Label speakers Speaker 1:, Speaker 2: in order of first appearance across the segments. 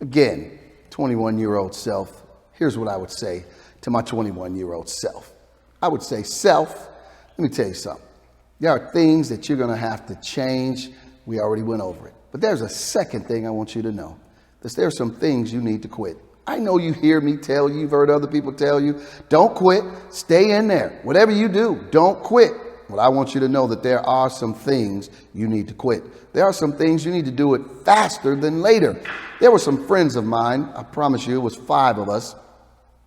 Speaker 1: Again, 21-year-old self, here's what I would say to my 21-year-old self. I would say, self, let me tell you something. There are things that you're going to have to change. We already went over it. But there's a second thing I want you to know. There are some things you need to quit. I know you hear me tell you, you've heard other people tell you, don't quit, stay in there. Whatever you do, don't quit. Well, I want you to know that there are some things you need to quit. There are some things you need to do it faster than later. There were some friends of mine, I promise you, it was 5 of us.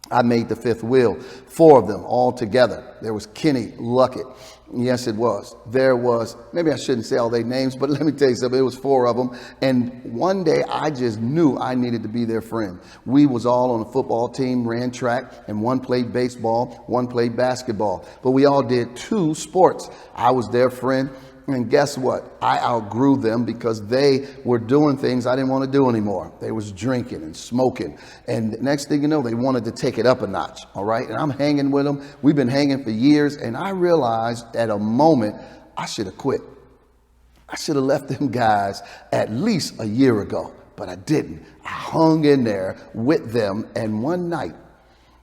Speaker 1: I made the 5th wheel, 4 of them all together. There was Kenny Luckett. Yes, it was. There was, maybe I shouldn't say all their names, but let me tell you something. It was 4 of them. And one day I just knew I needed to be their friend. We was all on a football team, ran track, and one played baseball, one played basketball. But we all did 2 sports. I was their friend. And guess what? I outgrew them because they were doing things I didn't want to do anymore. They was drinking and smoking. And the next thing you know, they wanted to take it up a notch. All right. And I'm hanging with them. We've been hanging for years. And I realized at a moment I should have quit. I should have left them guys at least a year ago, but I didn't. I hung in there with them. And one night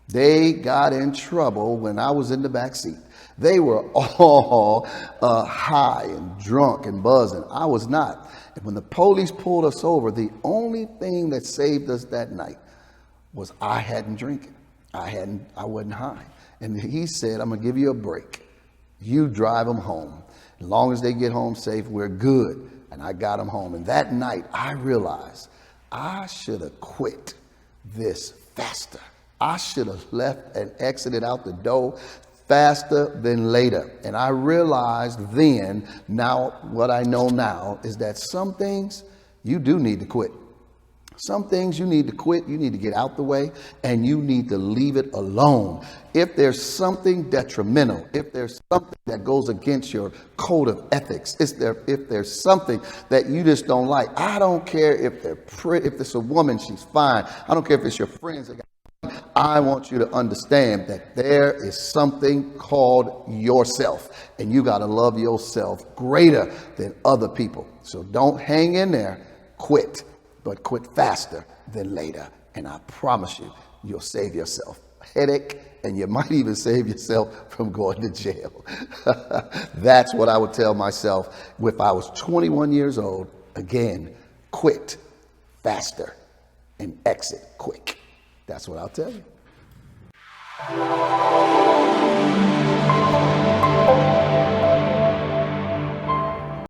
Speaker 1: they got in trouble when I was in the back seat. They were all high and drunk and buzzing. I was not. And when the police pulled us over, the only thing that saved us that night was I hadn't drinking. I wasn't high. And he said, I'm going to give you a break. You drive them home. As long as they get home safe, we're good. And I got them home. And that night I realized I should have quit this faster. I should have left and exited out the door faster than later. And I realized then, now what I know now is that some things you do need to quit. Some things you need to quit, you need to get out the way, and you need to leave it alone. If there's something detrimental, if there's something that goes against your code of ethics, if there's something that you just don't like, I don't care if they're pretty, if it's a woman, she's fine. I don't care if it's your friends. I want you to understand that there is something called yourself, and you got to love yourself greater than other people. So don't hang in there, quit, but quit faster than later. And I promise you, you'll save yourself a headache, and you might even save yourself from going to jail. That's what I would tell myself if I was 21 years old. Again, quit faster and exit quick. That's what I'll tell you.